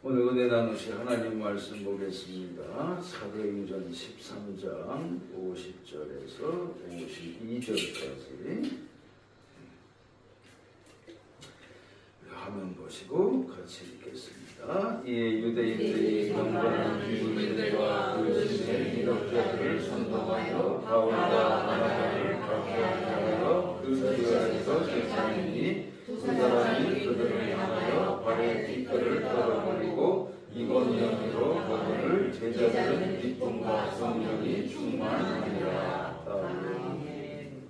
오늘 은혜 나누실 하나님 말씀 보겠습니다. 사도행전 13장 50절에서 52절까지 화면 보시고 같이 읽겠습니다. 이에 유대인들이 경건한 유대인들과 그리스도의 기독자들을 선동하여 바울과 바나바를 박해하여 그 기회에서 제사장이니 두 사람이 그들을 향하여 발에 깃털을 떨어버리고 이곤이로 그들을 제자들은 기쁨과 성령이 충만하니라. 아멘.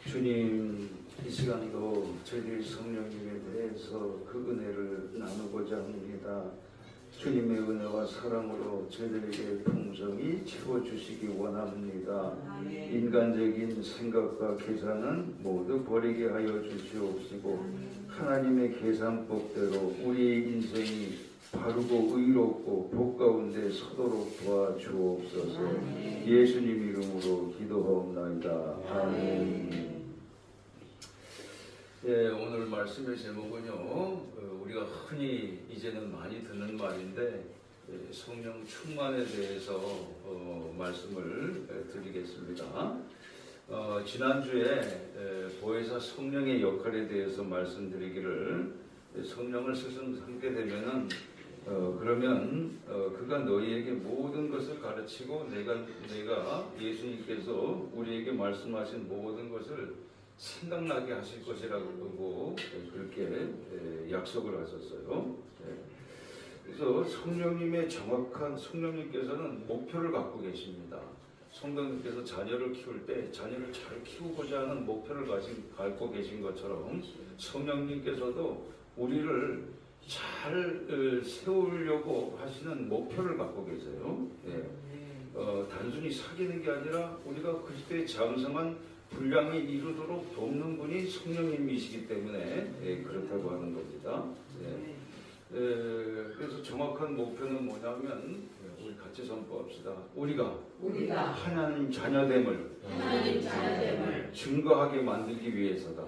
주님, 이 시간도 저희들 성령님에 대해서 그 은혜를 나누고자 합니다. 주님의 은혜와 사랑으로 저희들에게 풍성히 채워주시기 원합니다. 인간적인 생각과 계산은 모두 버리게 하여 주시옵시고 하나님의 계산법대로 우리의 인생이 바르고 의롭고 복 가운데 서도록 도와주옵소서. 예수님 이름으로 기도하옵나이다. 아멘. 예, 오늘 말씀의 제목은요, 우리가 흔히 이제는 많이 듣는 말인데 성령 충만에 대해서 말씀을 드리겠습니다. 지난주에 보혜사 성령의 역할에 대해서 말씀드리기를, 성령을 스승 삼게 되면은 그러면 그가 너희에게 모든 것을 가르치고 내가 예수님께서 우리에게 말씀하신 모든 것을 생각나게 하실 것이라고 그렇게 약속을 하셨어요. 그래서 성령님의 정확한, 성령님께서는 목표를 갖고 계십니다. 성령님께서 자녀를 키울 때 자녀를 잘 키우고자 하는 목표를 갖고 계신 것처럼 성령님께서도 우리를 잘 세우려고 하시는 목표를 갖고 계세요. 단순히 사귀는 게 아니라 우리가 그리스도의 장성한 분량이 이루도록 돕는 분이 성령님이시기 때문에 그렇다고 하는 겁니다. 그래서 정확한 목표는 뭐냐면 우리 같이 선포합시다. 우리가 하나님 자녀됨을 증거하게 만들기 위해서다.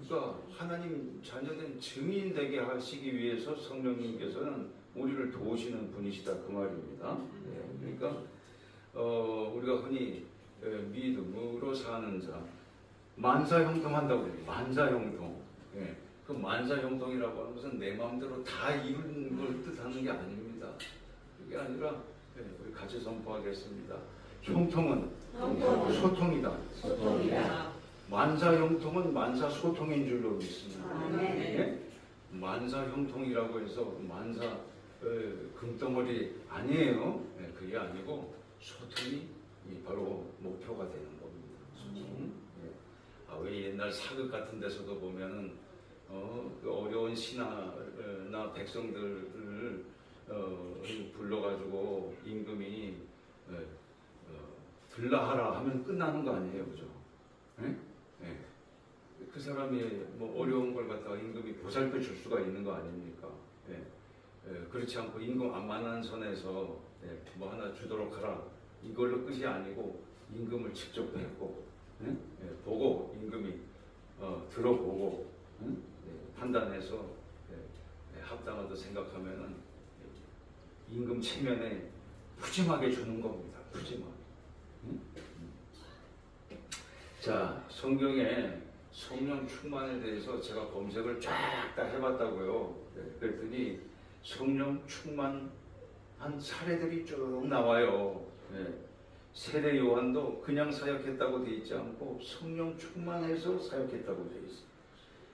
그러니까 하나님 자녀된 증인 되게 하시기 위해서 성령님께서는 우리를 도우시는 분이시다 그 말입니다. 그러니까 우리가 흔히 믿음으로 사는 자, 만사형통한다고 해요. 만사형통. 그 만사형통이라고 하는 것은 내 마음대로 다 이룬 걸 뜻하는 게 아닙니다. 그게 아니라 우리 같이 선포하겠습니다. 형통은 소통이다. 만사형통은 만사소통인 줄로 믿습니다. 만사형통이라고 해서 만사 금덩어리 아니에요. 그게 아니고 소통이 바로 목표가 되는 겁니다. 소통. 왜 옛날 사극 같은 데서도 보면은 그 어려운 신하나 백성들을 불러가지고 임금이 들라하라 하면 끝나는 거 아니에요, 그죠? 그 사람이 뭐 어려운 걸 갖다가 임금이 보살펴 줄 수가 있는 거 아닙니까? 그렇지 않고 임금 안 만난 선에서 뭐 하나 주도록 하라 이걸로 끝이 아니고 임금을 직접 뵙고 보고 임금이 들어보고 판단해서 합당하다 생각하면은 임금 체면에 푸짐하게 주는 겁니다. 푸짐하게. 자, 성경에 성령 충만에 대해서 제가 검색을 쫙 다 해봤다고요. 그랬더니 성령 충만한 사례들이 쭉 나와요. 세례 요한도 그냥 사역했다고 돼 있지 않고 성령 충만해서 사역했다고 돼 있어요.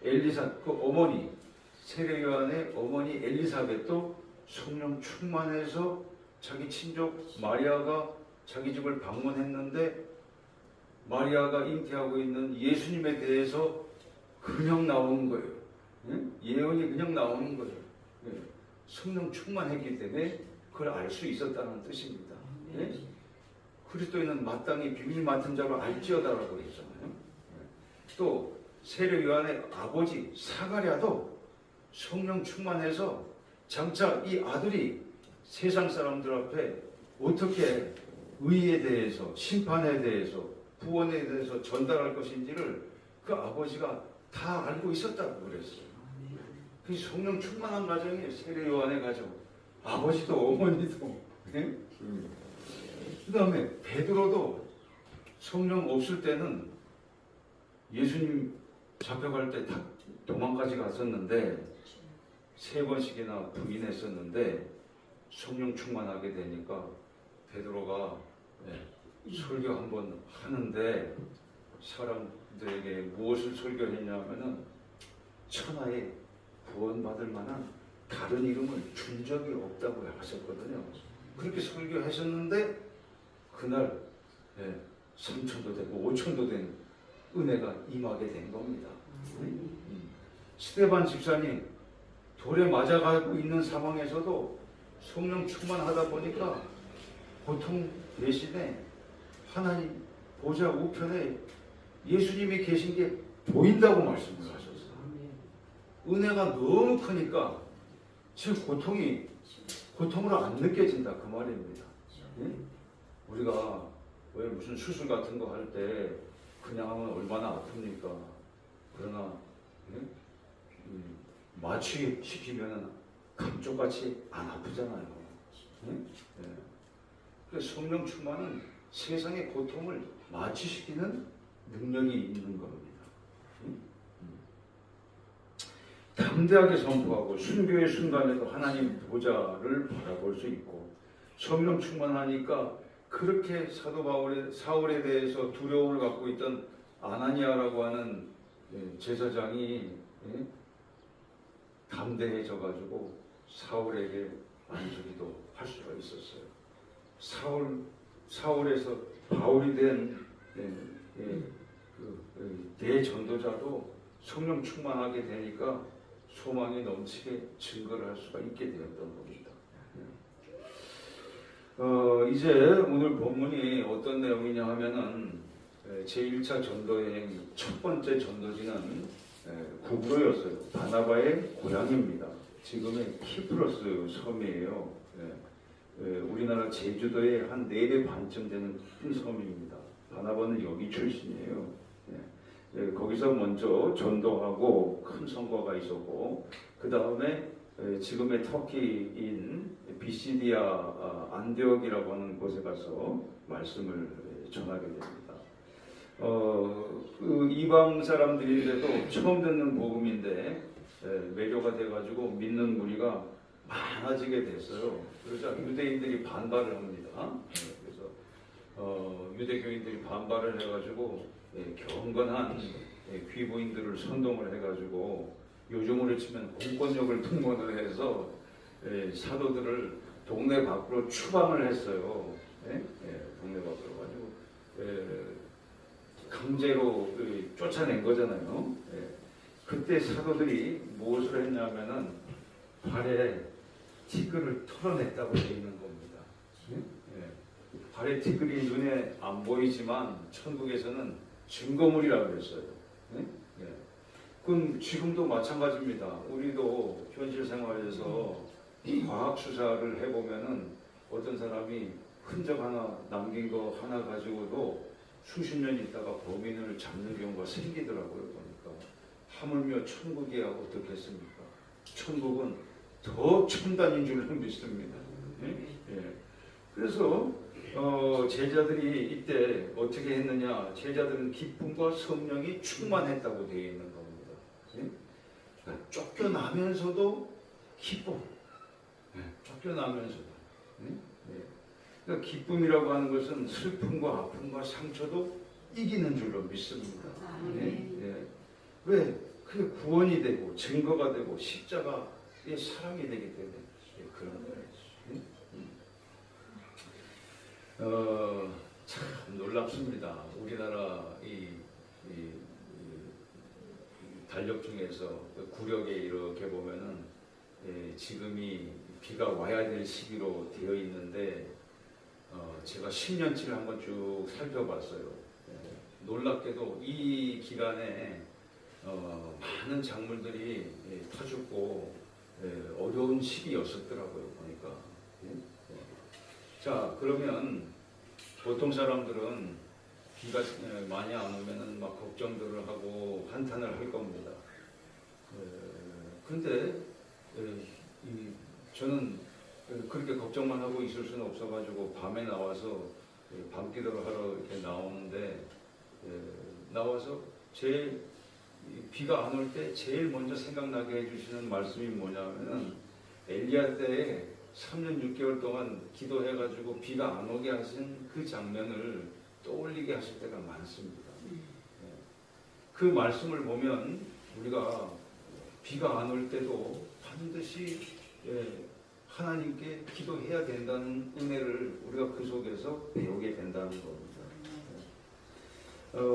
엘리사, 그 어머니, 세례 요한의 어머니 엘리사벳도 성령 충만해서 자기 친족 마리아가 자기 집을 방문했는데 마리아가 잉태하고 있는 예수님에 대해서 그냥 나오는 거예요. 예언이 그냥 나오는 거예요. 성령 충만했기 때문에 그걸 알 수 있었다는 뜻입니다. 그리스도인은 마땅히 비밀 맡은 자로 알지어다라고 했잖아요. 또 세례 요한의 아버지 사가랴도 성령 충만해서 장차 이 아들이 세상 사람들 앞에 어떻게 의에 대해서 심판에 대해서 구원에 대해서 전달할 것인지를 그 아버지가 다 알고 있었다고 그랬어요. 그 성령 충만한 가정이에요. 세례 요한의 가정. 아버지도 어머니도. 네? 그 다음에 베드로도 성령 없을 때는 예수님 잡혀갈 때 다 도망까지 갔었는데 3번씩이나 부인했었는데 성령 충만하게 되니까 베드로가 설교 한번 하는데 사람들에게 무엇을 설교했냐면은 천하에 구원받을 만한 다른 이름을 준 적이 없다고 하셨거든요. 그렇게 설교하셨는데 그날 3천도 되고 5천도 된 은혜가 임하게 된 겁니다. 스데반 집사님 돌에 맞아가고 있는 상황에서도 성령 충만하다 보니까 고통 대신에 하나님 보좌 우편에 예수님이 계신 게 보인다고 말씀을 하셨어요. 은혜가 너무 크니까 지금 고통으로 안 느껴진다 그 말입니다. 예? 우리가 왜 무슨 수술 같은 거 할 때 그냥 하면 얼마나 아픕니까? 그러나 마취시키면 감쪽같이 안 아프잖아요. 그래서 성령 충만은 세상의 고통을 마취시키는 능력이 있는 겁니다. 담대하게 선포하고 순교의 순간에도 하나님 보좌를 바라볼 수 있고 성령 충만하니까 그렇게 사도 사울에 대해서 두려움을 갖고 있던 아나니아라고 하는 제사장이 담대해져 가지고 사울에게 안수기도 할 수가 있었어요. 사울에서 바울이 된 대전도자도 성령 충만하게 되니까 소망이 넘치게 증거를 할 수가 있게 되었던 겁니다. 이제 오늘 본문이 어떤 내용이냐 하면은 제1차 전도여행 첫 번째 전도지는 구브로였어요. 바나바의 고향입니다. 지금의 키프로스 섬이에요. 우리나라 제주도의 한 4배 반쯤 되는 큰 섬입니다. 바나바는 여기 출신이에요. 거기서 먼저 전도하고 큰 성과가 있었고 그 다음에 지금의 터키인 비시디아 안디옥이라고 하는 곳에 가서 말씀을 전하게 됩니다. 그 이방 사람들인데도 처음 듣는 복음인데 매료가 돼가지고 믿는 무리가 많아지게 됐어요. 그러자 유대인들이 반발을 합니다. 그래서 유대교인들이 반발을 해가지고 경건한 귀부인들을 선동을 해가지고 요즘으로 치면 공권력을 동원을 해서 사도들을 동네 밖으로 추방을 했어요. 동네 밖으로 가지고 강제로 쫓아낸 거잖아요. 그때 사도들이 무엇을 했냐면은 발에 티끌을 털어냈다고 되어 있는 겁니다. 발에 티끌이 눈에 안 보이지만 천국에서는 증거물이라고 그랬어요. 그건 지금도 마찬가지입니다. 우리도 현실 생활에서 과학 수사를 해보면은 어떤 사람이 흔적 하나 남긴 거 하나 가지고도 수십 년 있다가 범인을 잡는 경우가 생기더라고요. 보니까 하물며 천국이야 어떻겠습니까? 천국은 더 첨단인 줄로 믿습니다. 그래서 제자들이 이때 어떻게 했느냐? 제자들은 기쁨과 성령이 충만했다고 되어 있는 겁니다. 그러니까 쫓겨나면서도 기쁨. 쫓겨나면서도. 그러니까 기쁨이라고 하는 것은 슬픔과 아픔과 상처도 이기는 줄로 믿습니다. 왜? 그게 구원이 되고 증거가 되고 십자가의 사랑이 되기 때문에 그런 거예요. 참 놀랍습니다. 우리나라 이 달력 중에서 구력에 이렇게 보면은 지금이 비가 와야 될 시기로 되어 있는데 제가 10년치를 한번 쭉 살펴봤어요. 놀랍게도 이 기간에 많은 작물들이 터죽고 어려운 시기였었더라고요. 보니까. 자, 그러면 보통 사람들은 비가 많이 안 오면은 막 걱정들을 하고 한탄을 할 겁니다. 그런데 저는 그렇게 걱정만 하고 있을 수는 없어가지고 밤에 나와서 밤기도를 하러 이렇게 나오는데 나와서 제일 비가 안 올 때 제일 먼저 생각나게 해주시는 말씀이 뭐냐면은 엘리야 때에 3년 6개월 동안 기도해가지고 비가 안 오게 하신 그 장면을 떠올리게 하실 때가 많습니다. 그 말씀을 보면 우리가 비가 안 올 때도 반드시 하나님께 기도해야 된다는 은혜를 우리가 그 속에서 배우게 된다는 겁니다.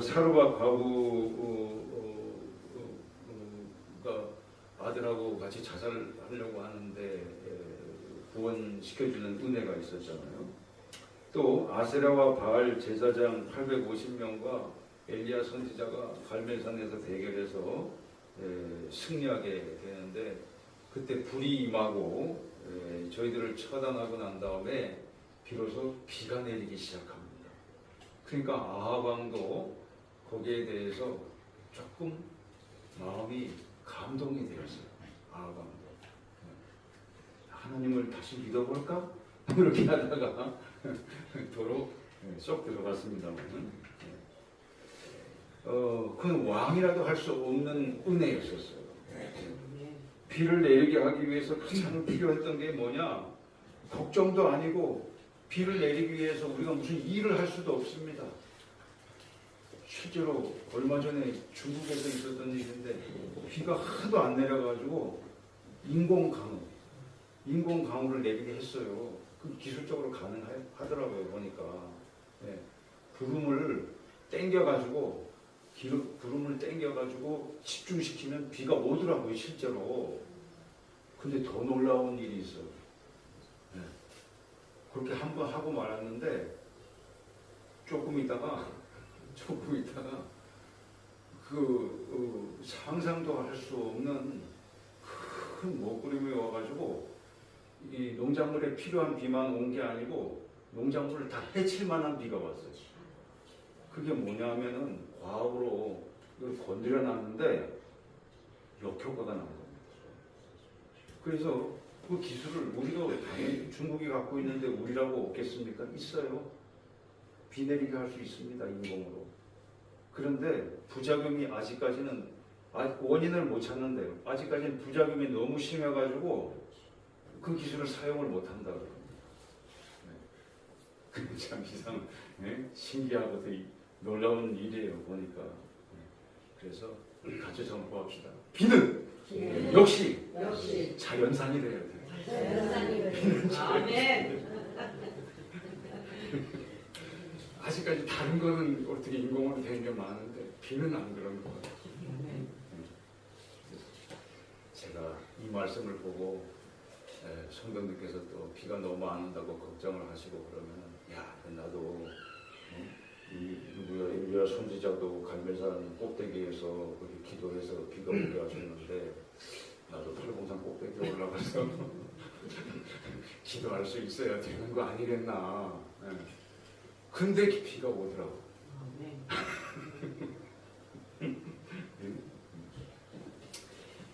사르밧 과부가 아들하고 같이 자살하려고 하는데 구원시켜주는 은혜가 있었잖아요. 또 아세라와 바알 제사장 850명과 엘리야 선지자가 갈멜산에서 대결해서 승리하게 되는데 그때 불이 임하고 저희들을 처단하고 난 다음에 비로소 비가 내리기 시작합니다. 그러니까 아합 왕도 거기에 대해서 조금 마음이 감동이 되었어요. 아합 왕도 하나님을 다시 믿어볼까? 그렇게 하다가 도로 쏙 들어갔습니다만 그건 왕이라도 할 수 없는 은혜였었어요. 비를 내리게 하기 위해서 가장 필요했던 게 뭐냐? 걱정도 아니고 비를 내리기 위해서 우리가 무슨 일을 할 수도 없습니다. 실제로 얼마 전에 중국에서 있었던 일인데 비가 하도 안 내려가지고 인공강우를 내리게 했어요. 그 기술적으로 가능하더라고요. 보니까 구름을 땡겨가지고 집중시키면 비가 오더라고요. 실제로. 근데 더 놀라운 일이 있어요. 그렇게 한번 하고 말았는데 조금 있다가 상상도 할 수 없는 큰 먹구름이 와가지고 이 농작물에 필요한 비만 온 게 아니고 농작물을 다 해칠 만한 비가 왔어요. 그게 뭐냐면은 과학으로 이걸 건드려 놨는데 역효과가 난 겁니다. 그래서 그 기술을 우리도 당연히 중국이 갖고 있는데 우리라고 없겠습니까? 있어요. 비 내리게 할 수 있습니다. 인공으로. 그런데 부작용이 아직까지는 원인을 못 찾는데요. 아직까지는 부작용이 너무 심해가지고 그 기술을 사용을 못 한다고 합니다. 참 신기하고 되게 놀라운 일이에요. 보니까. 그래서 우리 같이 선포합시다. 비는 역시 자연산이 돼야 돼요. 비는 자연산이. 아직까지 다른 거는 어떻게 인공으로 된 게 많은데 비는 안 그런 것 같아요. 제가 이 말씀을 보고 성도님께서 또 비가 너무 안 온다고 걱정을 하시고 그러면 나도 이 엘리야 선지자도 갈멜산 꼭대기에서 그렇게 기도해서 비가 오게 하셨는데 나도 팔공산 꼭대기에 올라가서 기도할 수 있어야 되는 거 아니겠나. 근데 비가 오더라고.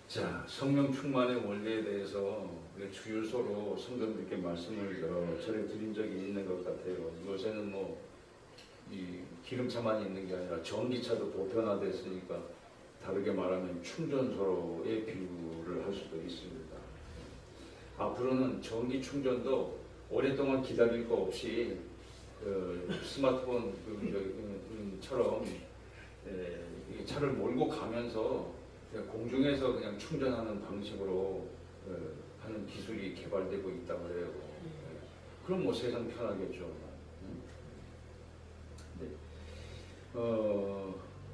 자, 성령 충만의 원리에 대해서 우리 주유소로 성도님께 말씀을 전해드린 적이 있는 것 같아요. 요새는 이 기름차만 있는 게 아니라 전기차도 보편화됐으니까 다르게 말하면 충전소의 비유를 할 수도 있습니다. 앞으로는 전기 충전도 오랫동안 기다릴 거 없이 스마트폰처럼 차를 몰고 가면서 공중에서 그냥 충전하는 방식으로 하는 기술이 개발되고 있다고 해요. 그럼 세상 편하겠죠.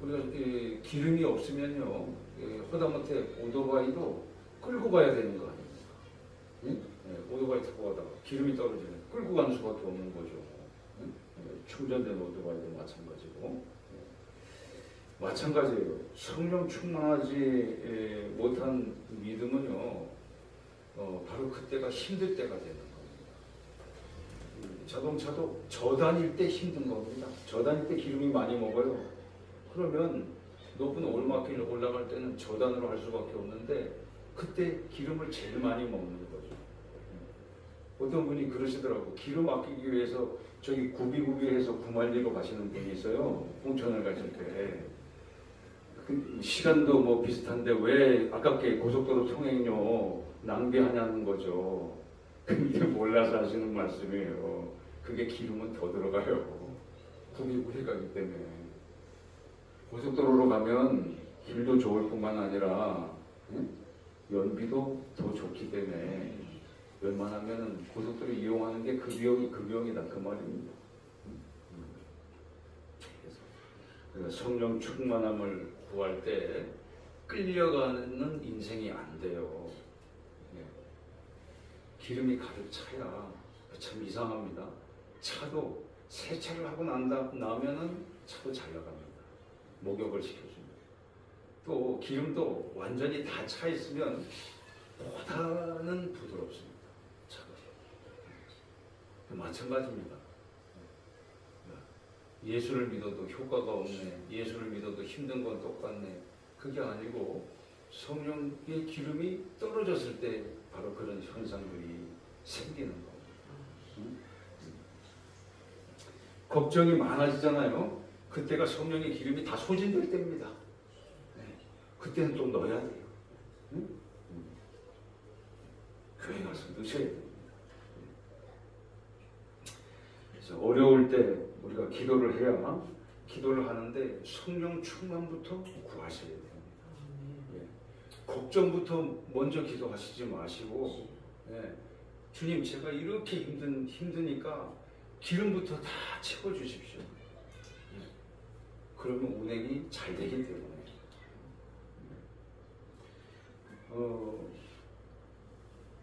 우리가 기름이 없으면요, 허다못해 오토바이도 끌고 가야 되는 거 아닙니까? 오토바이 타고 가다가 기름이 떨어지면 끌고 가는 수밖에 없는 거죠. 충전된 오토바이도 마찬가지고. 마찬가지예요. 성령 충만하지 못한 믿음은요, 바로 그때가 힘들 때가 되는 겁니다. 자동차도 저다닐 때 힘든 겁니다. 저다닐 때 기름이 많이 먹어요. 그러면 높은 오르막길 올라갈 때는 저단으로 할 수밖에 없는데 그때 기름을 제일 많이 먹는 거죠. 어떤 분이 그러시더라고. 기름 아끼기 위해서 저기 구비구비해서 구말리로 가시는 분이 있어요. 홍천을 가실 때. 그 시간도 뭐 비슷한데 왜 아깝게 고속도로 통행료 낭비하냐는 거죠. 근데 몰라서 하시는 말씀이에요. 그게 기름은 더 들어가요. 구비구비 가기 때문에. 고속도로로 가면 길도 좋을 뿐만 아니라 연비도 더 좋기 때문에 웬만하면 고속도로 이용하는 게 그 비용이다 그 말입니다. 그래서 성령 충만함을 구할 때 끌려가는 인생이 안 돼요. 기름이 가득 차야 참 이상합니다. 차도 세차를 하고 나면은 차도 잘 나갑니다. 목욕을 시켜줍니다. 또 기름도 완전히 다 차 있으면 보다는 부드럽습니다. 차가. 마찬가지입니다. 예수를 믿어도 효과가 없네. 예수를 믿어도 힘든 건 똑같네. 그게 아니고 성령의 기름이 떨어졌을 때 바로 그런 현상들이 생기는 겁니다. 걱정이 많아지잖아요. 그때가 성령의 기름이 다 소진될 때입니다. 그때는 좀 넣어야 돼요. 교회 가서 넣으셔야 됩니다. 그래서 어려울 때 우리가 기도를 해야 기도를 하는데 성령 충만부터 구하셔야 됩니다. 걱정부터 먼저 기도하시지 마시고 주님 제가 이렇게 힘드니까 기름부터 다 채워주십시오. 그러면 운행이 잘 되기 때문에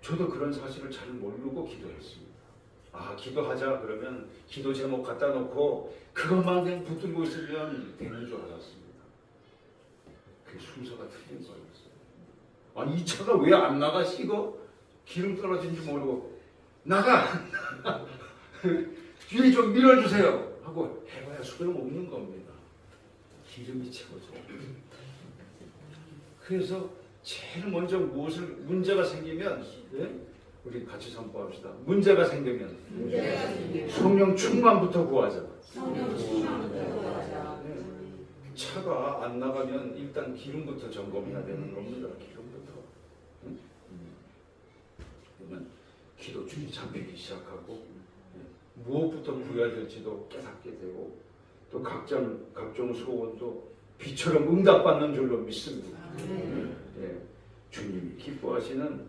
저도 그런 사실을 잘 모르고 기도했습니다. 기도하자 그러면 기도 제목 갖다 놓고 그것만 그냥 붙들고 있으면 되는 줄 알았습니다. 그 순서가 틀린 거였어요. 이 차가 왜 안 나가? 이거 기름 떨어진지 모르고 나가! 뒤에 좀 밀어주세요! 하고 해봐야 소용없는 겁니다. 기름이 채워져. 그래서 제일 먼저 문제가 생기면 우리 같이 선포합시다. 문제가 생기면 성령 충만부터 구하자. 차가 안 나가면 일단 기름부터 점검해야 되는 겁니다. 기름부터. 그러면 기도 줄이 잡히기 시작하고 무엇부터 구해야 될지도 깨닫게 되고 또 각종 소원도 비처럼 응답받는 줄로 믿습니다. 주님이 기뻐하시는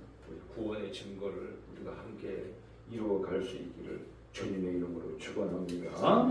구원의 증거를 우리가 함께 이루어갈 수 있기를 주님의 이름으로 축원합니다.